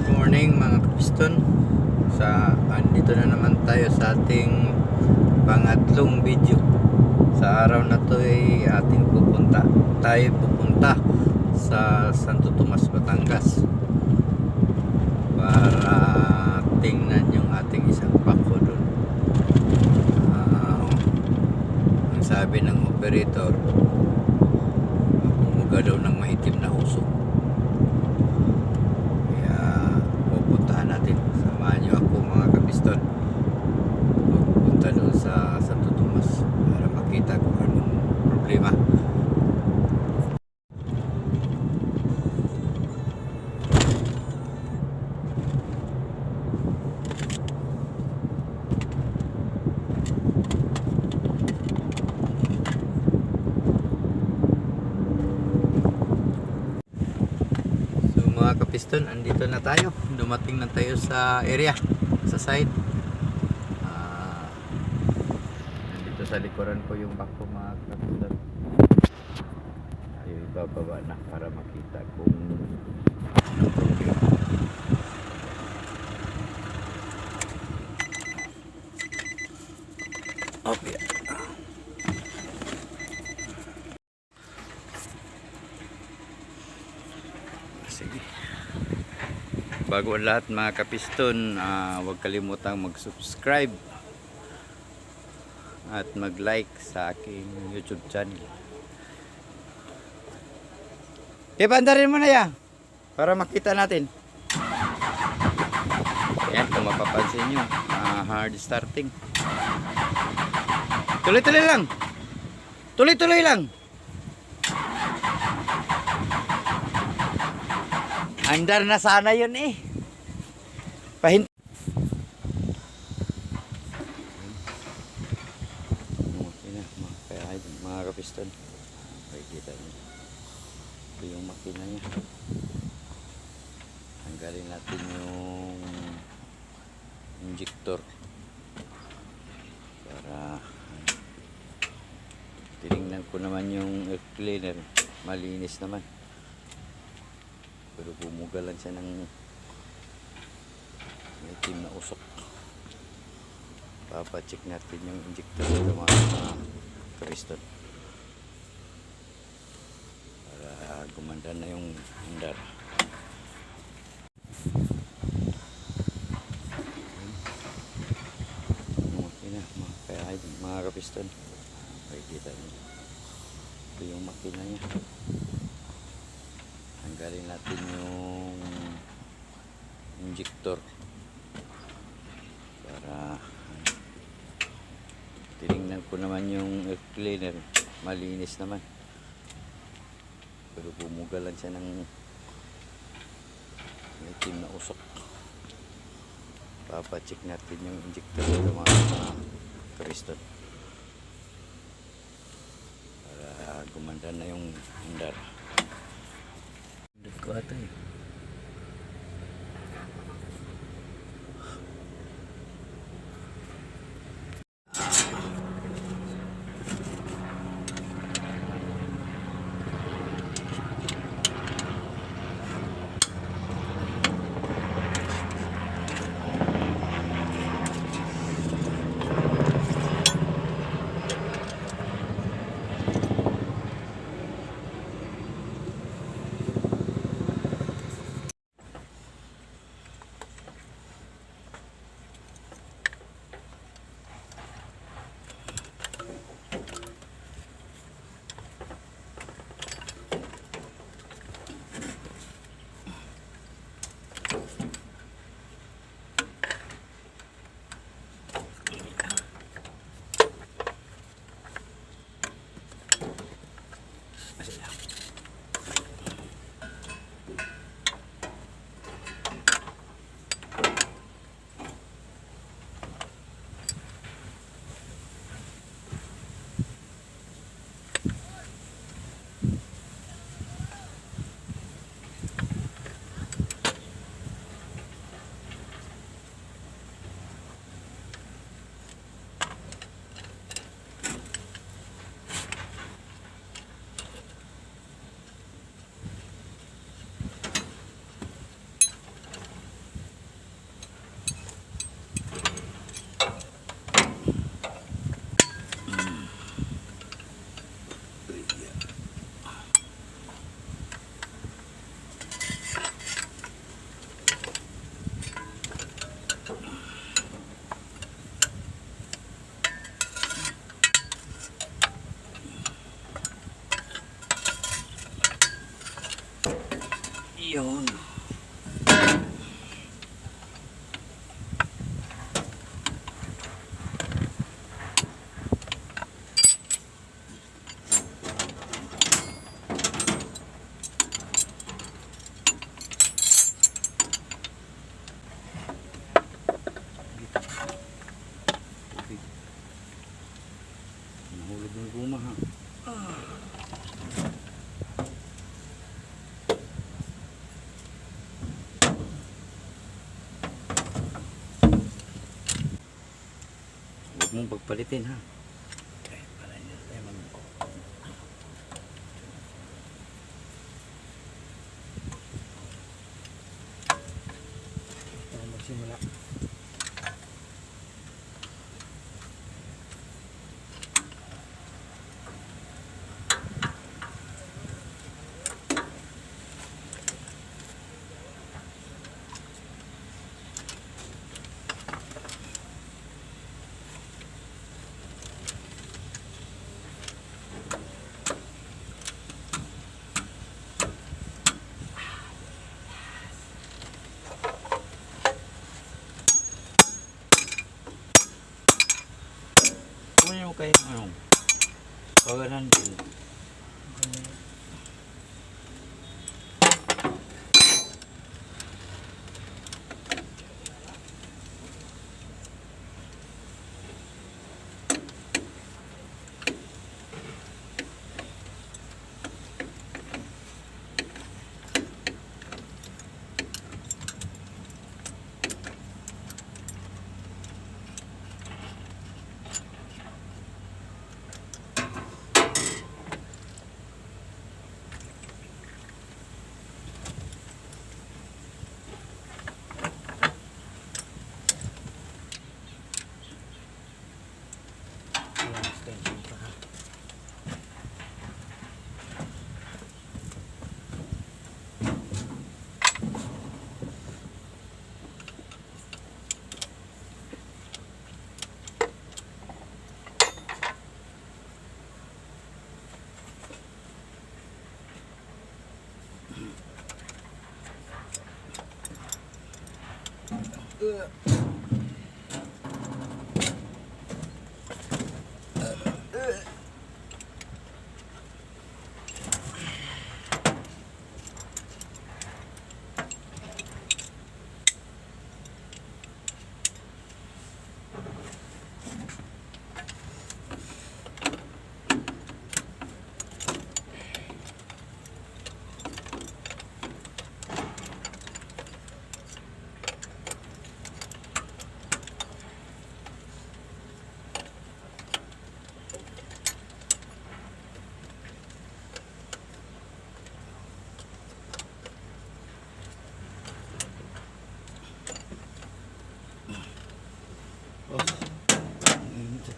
Good morning mga kapiston. Andito na naman tayo sa ating pangatlong video. Sa araw na to ay tayo pupunta sa Santo Tomas, Batangas para tingnan yung ating isang bako doon. Ang sabi ng operator, bumuga daw ng maitim na usok. Samahan nyo ako mga kapiston magpunta doon sa Santo Tomas para makita kung anong problema. So mga kapiston, andito na tayo. Dumating na tayo sa area, sa side. Nandito sa likuran ko yung bako mga kapiston. Tayo ibababa na para makita kung anong problema. Okay. Sige. Bago ang lahat mga kapiston, huwag kalimutang mag-subscribe at mag-like sa aking YouTube channel. Ipandarin mo na yan para makita natin. Ayan, kung mapapansin nyo, hard starting. Tuloy-tuloy lang. Tuloy-tuloy lang. Andar na sana yun eh. Okay na mga kapiston. Kita niyo. Ito yung makina niya. Tanggalin natin yung injector para tinignan ko naman yung air cleaner. Malinis naman. Pero bumuga lang siya ng itim na usok. Papacheck natin yung injector ng mga kapiston para gumanda na yung andar. Okay na mga kapiston. Kita niyo. Ito yung makina niya. Tanggalin natin yung injector para tinignan ko naman yung air cleaner. Malinis naman. Pero bumuga lang siya ng itim na usok. Papacheck natin yung injector ng mga kapiston para gumanda na yung andar. Ko ata eh. Yun. Nahulog yung guma ha. Huwag mong pagpalitin ha. Okay, para hindi tayo magsimula. Ano kayo anong pagalan din.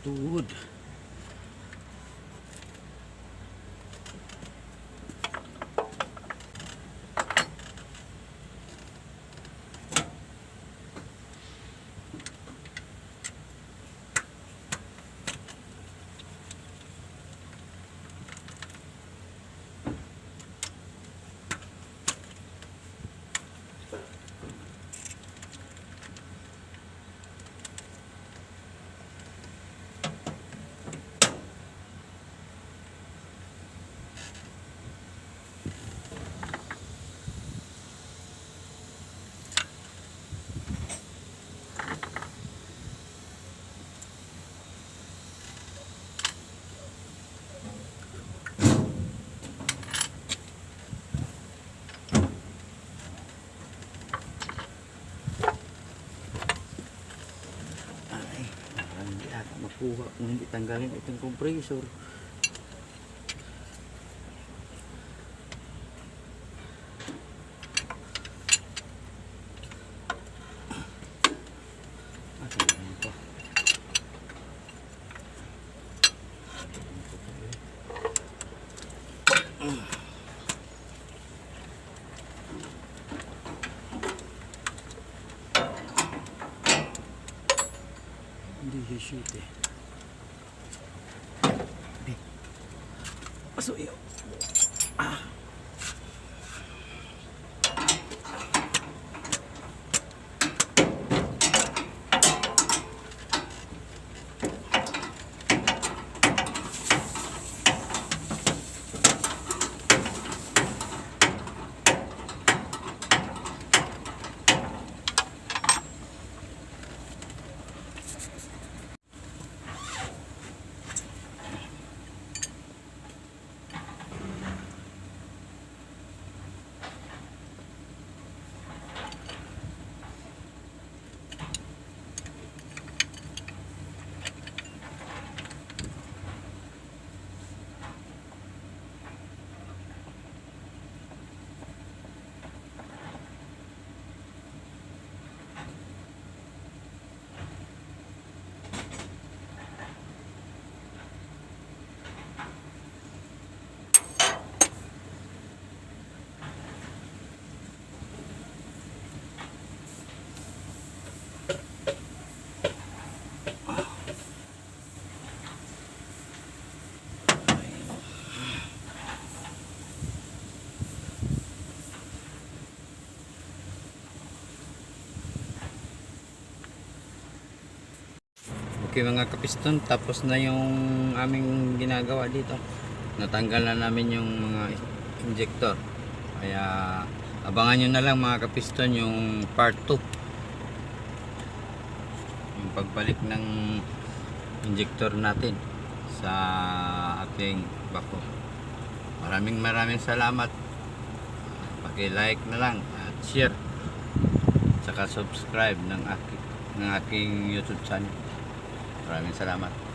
Tuhod. Makuha kung hindi tanggalin itong compressor. Hindi shoot eh. Pasok iyo. Okay mga kapiston, tapos na yung aming ginagawa dito. Natanggal na namin yung mga injector. Kaya abangan nyo na lang mga kapiston yung part 2. Yung pagbalik ng injector natin sa ating bako. Maraming salamat. Paki-like na lang at share. Saka subscribe ng aking YouTube channel. Maraming salamat.